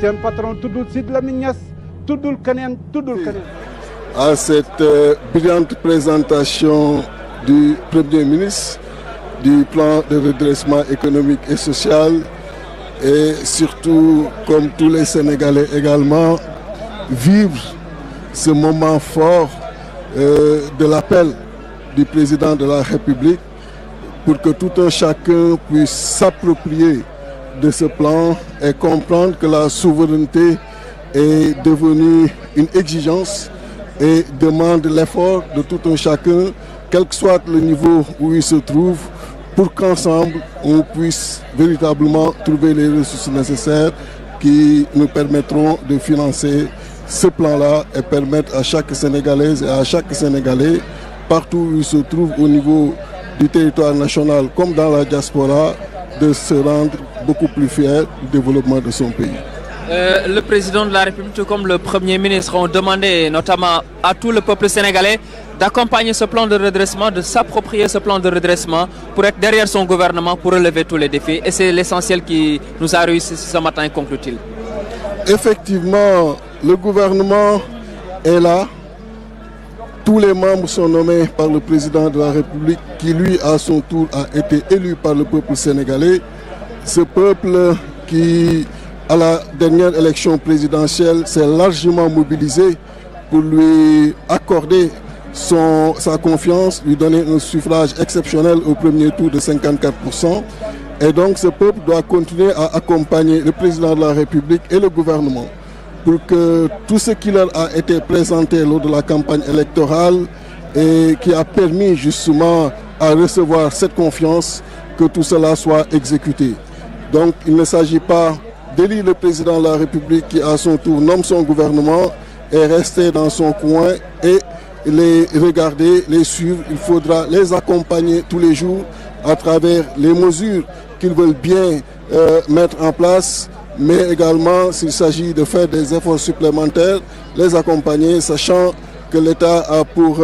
seen patron tuddul Sidy Lamine Niass tuddul keneen. À cette brillante présentation du Premier ministre du plan de redressement économique et social et surtout, comme tous les Sénégalais également, vivre ce moment fort de l'appel du président de la République pour que tout un chacun puisse s'approprier de ce plan et comprendre que la souveraineté est devenue une exigence et demande l'effort de tout un chacun, quel que soit le niveau où il se trouve, pour qu'ensemble on puisse véritablement trouver les ressources nécessaires qui nous permettront de financer ce plan-là et permettre à chaque Sénégalaise et à chaque Sénégalais, partout où il se trouve au niveau du territoire national comme dans la diaspora, de se rendre beaucoup plus fier du développement de son pays. Le président de la République comme le Premier ministre ont demandé notamment à tout le peuple sénégalais d'accompagner ce plan de redressement, de s'approprier ce plan de redressement pour être derrière son gouvernement pour relever tous les défis. Et c'est l'essentiel qui nous a réussi ce matin, conclut-il. Effectivement, le gouvernement est là. Tous les membres sont nommés par le président de la République qui, lui, à son tour, a été élu par le peuple sénégalais. Ce peuple qui, à la dernière élection présidentielle, s'est largement mobilisé pour lui accorder sa confiance, lui donner un suffrage exceptionnel au premier tour de 54%. Et donc ce peuple doit continuer à accompagner le président de la République et le gouvernement pour que tout ce qui leur a été présenté lors de la campagne électorale et qui a permis justement à recevoir cette confiance, que tout cela soit exécuté. Donc il ne s'agit pas d'élire le président de la République qui à son tour nomme son gouvernement et rester dans son coin et les regarder, les suivre. Il faudra les accompagner tous les jours à travers les mesures qu'ils veulent bien mettre en place, mais également s'il s'agit de faire des efforts supplémentaires, les accompagner, sachant que l'État a pour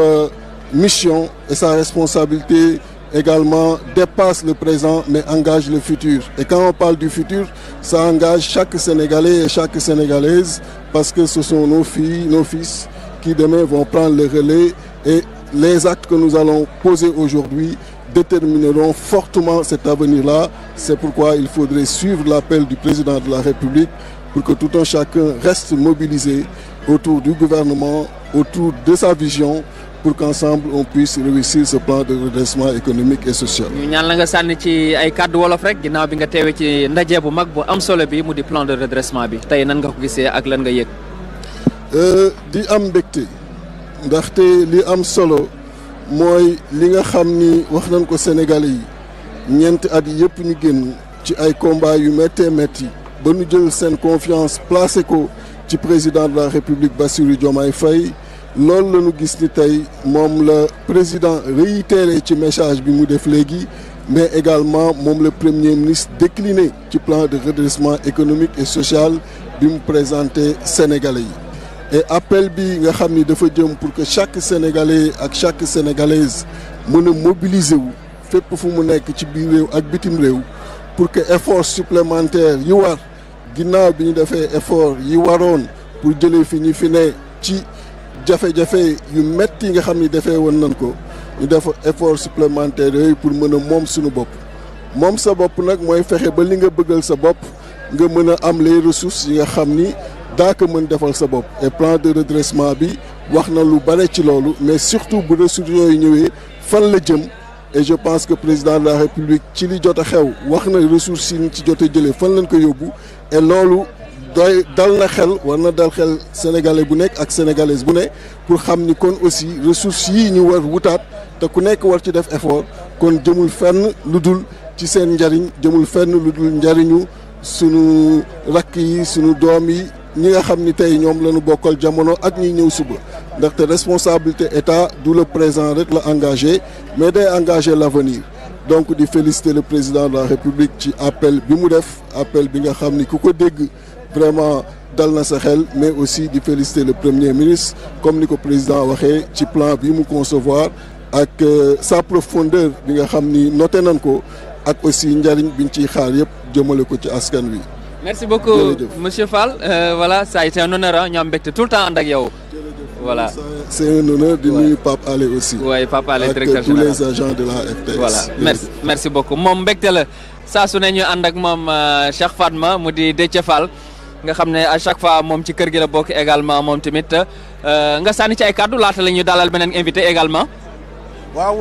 mission et sa responsabilité également dépasse le présent mais engage le futur. Et quand on parle du futur, ça engage chaque Sénégalais et chaque Sénégalaise parce que ce sont nos filles, nos fils qui demain vont prendre le relais et les actes que nous allons poser aujourd'hui détermineront fortement cet avenir-là. C'est pourquoi il faudrait suivre l'appel du président de la République pour que tout un chacun reste mobilisé autour du gouvernement, autour de sa vision, pour qu'ensemble on puisse réussir ce plan de redressement économique et social. ñu ñaan la nga sànni ci ay kàddu wolof rek ginnaaw bi nga teewee ci ndaje bu mag bu am solo bi mu di plan de redressement bi tey nan nga ko gisee ak lan nga yëg. di am mbégte ndaxte li am solo mooy li nga xam ni wax nañ ko Sénégalais yi ñeenti at yi yëpp ñu génn ci ay combat yu méttee métti ba ñu jël seen confiance placé ko ci président de la République Bassirou Diomaye Faye. loolu la ñu gis ni tey moom la président réitéré ci message bi mu def léegi mais également moom le premier ministre décliné ci plan de redressement économique et social bi mu présenté Sénégalais yi. et appel bi nga xam ni dafa jëm pour que chaque Sénégalais ak chaque Sénégalaise mën a mobiliser wu fépp fu mu nekk ci biir réew ak bitim réew pour que effort supplémentaire yi war ginnaaw bi ñu defee effort yi waroon pour jëlee fi ñi fi ne ci jafe-jafe yu metti nga xam ni defee woon nañ ko ñu def effort supplémentaire yooyu pour mën a moom suñu bopp moom sa bopp nag mooy fexe ba li nga bëggal sa bopp nga mën a am les ressources yi nga xam ni daa ko mën defal sa bopp. et plan de redressement bi wax na lu bare ci loolu mais surtout bu ressources yooyu ñëwee fan la jëm et je pense que président de la République ci li jot a xew wax na ressources yi ci jot a jëlee fan lañ ko yóbbu et loolu dal na xel war na dal xel sénégalais bu nekk ak sénégalaise bu ne pour xam ni kon aussi ressources yii ñu war wutaat te ku nekk war ci def effort kon jëmul fenn lu dul ci seen njariñ jëmul fenn lu dul njariñu sunu rakk yi sunu doom yi ñi nga xam ni tey ñoom la ñu bokkal jamono ak ñi ñëw suba ndaxte responsabilité état du le présent rek la engagé mais day engagé l'avenir. donc di féliciter le président de la République ci appel bi mu def appel bi nga xam ni ku ko dégg vraiment dal na sa xel mais aussi di féliciter le premier ministre comme ni ko président waxee ci plan bi mu concevoir ak sa profondeur bi nga xam ni noté nañ ko ak aussi njariñ biñ ciy xaar yëpp jëmale ko ci askan wi. merci beaucoup monsieur Fall voilà ça a été un honneur ñu am mbégte tout le temps ànd ak yow. voilà c'est un honneur di nuyu Pape Alé aussi. oui Pape Alé directeur général ak tous les agents de la RTS. voilà merci beaucoup moom mbégte la saa su ne ñu ànd ak moom Cheikh Fatma mu di Déthié Fall nga xam ne à chaque fois moom ci kër gi la bokk également moom tamit nga sànni ci ay kàddu laata la ñuy dalal beneen invité également. waaw.